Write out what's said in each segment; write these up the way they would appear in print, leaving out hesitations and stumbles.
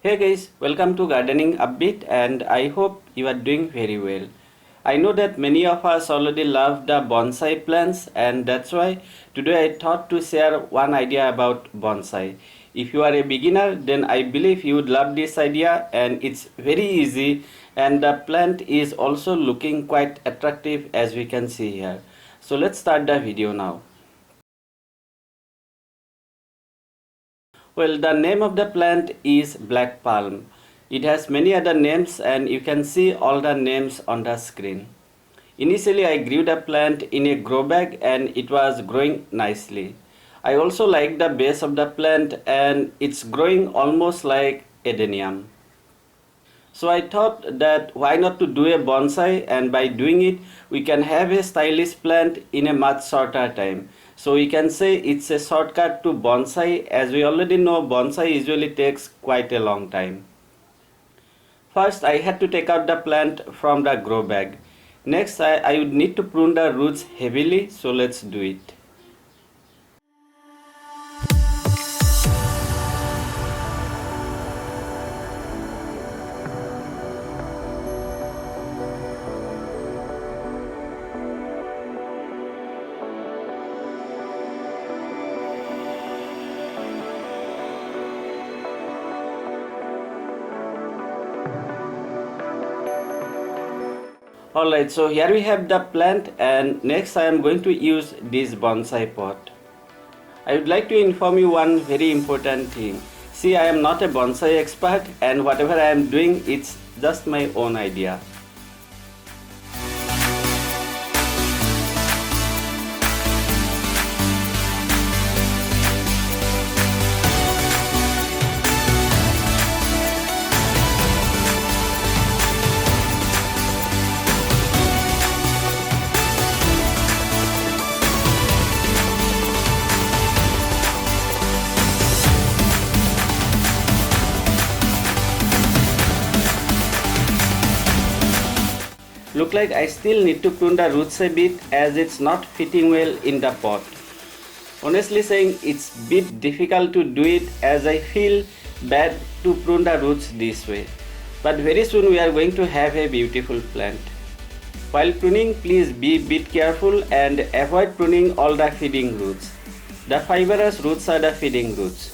Hey guys, welcome to Gardening Upbeat and I hope you are doing very well. I know that many of us already love the bonsai plants and that's why today I thought to share one idea about bonsai. If you are a beginner, then I believe you would love this idea and it's very easy and the plant is also looking quite attractive as we can see here. So let's start the video now. Well, the name of the plant is black palm. It has many other names and you can see all the names on the screen. Initially I grew the plant in a grow bag and it was growing nicely. I also like the base of the plant and it's growing almost like adenium. So I thought that why not to do a bonsai, and by doing it we can have a stylish plant in a much shorter time. So we can say it's a shortcut to bonsai, as we already know bonsai usually takes quite a long time. First I had to take out the plant from the grow bag. Next I would need to prune the roots heavily, so let's do it. Alright, so here we have the plant and next I am going to use this bonsai pot. I would like to inform you one very important thing. See, I am not a bonsai expert and whatever I am doing, it's just my own idea. Look like I still need to prune the roots a bit as it's not fitting well in the pot. Honestly saying, it's bit difficult to do it as I feel bad to prune the roots this way. But very soon we are going to have a beautiful plant. While pruning, please be bit careful and avoid pruning all the feeding roots. The fibrous roots are the feeding roots.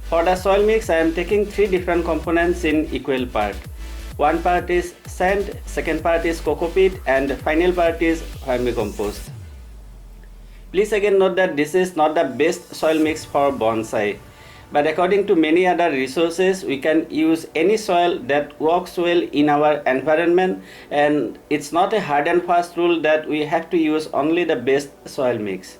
For the soil mix, I am taking 3 different components in equal part. One part is sand, second part is coco peat and final part is vermicompost. Please again note that this is not the best soil mix for bonsai. But according to many other resources, we can use any soil that works well in our environment, and it's not a hard and fast rule that we have to use only the best soil mix.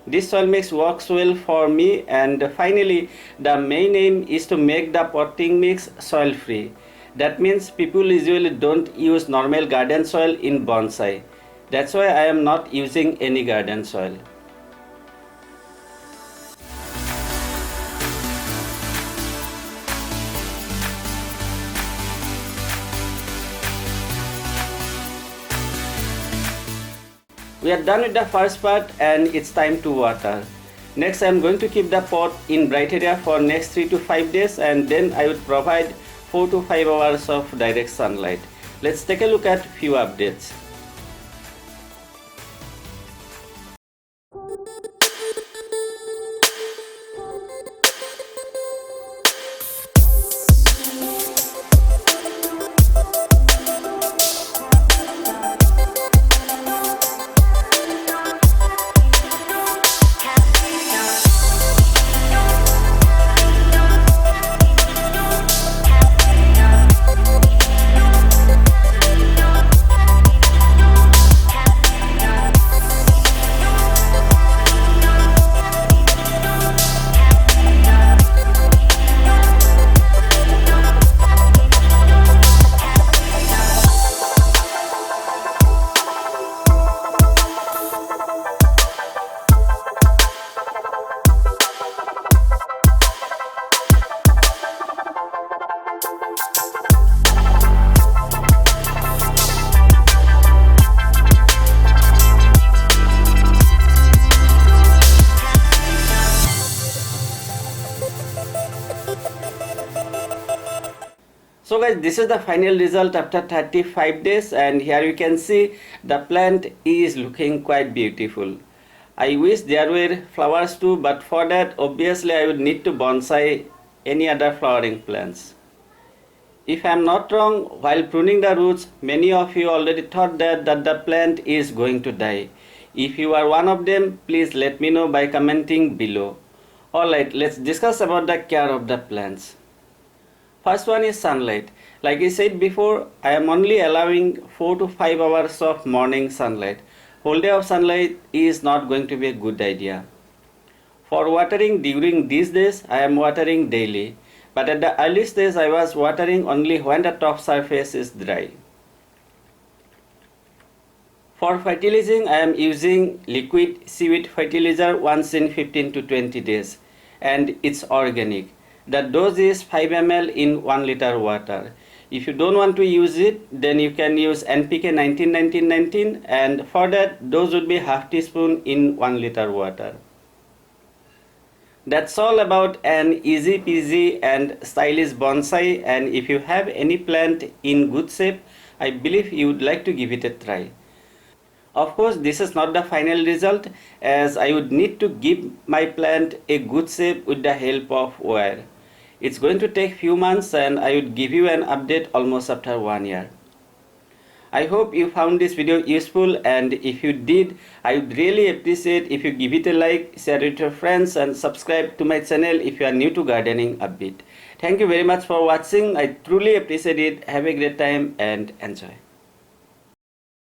This soil mix works well for me, and finally the main aim is to make the potting mix soil free. That means people usually don't use normal garden soil in bonsai. That's why I am not using any garden soil. We are done with the first part and it's time to water. Next I am going to keep the pot in bright area for next 3 to 5 days and then I would provide 4 to 5 hours of direct sunlight. Let's take a look at few updates. So guys, this is the final result after 35 days, and here you can see the plant is looking quite beautiful. I wish there were flowers too, but for that obviously I would need to bonsai any other flowering plants. If I am not wrong, while pruning the roots, many of you already thought that the plant is going to die. If you are one of them, please let me know by commenting below. Alright, let's discuss about the care of the plants. First one is sunlight. Like I said before, I am only allowing 4 to 5 hours of morning sunlight. Whole day of sunlight is not going to be a good idea. For watering during these days, I am watering daily. But at the early stage, I was watering only when the top surface is dry. For fertilizing, I am using liquid seaweed fertilizer once in 15 to 20 days. And it's organic. The dose is 5 ml in 1 liter water. If you don't want to use it, then you can use NPK 19-19-19, and for that dose would be half teaspoon in 1 liter water. That's all about an easy peasy and stylish bonsai, and if you have any plant in good shape, I believe you would like to give it a try. Of course, this is not the final result, as I would need to give my plant a good shape with the help of wire. It's going to take few months, and I would give you an update almost after 1 year. I hope you found this video useful, and if you did, I would really appreciate if you give it a like, share it with your friends, and subscribe to my channel if you are new to gardening a bit. Thank you very much for watching. I truly appreciate it. Have a great time and enjoy.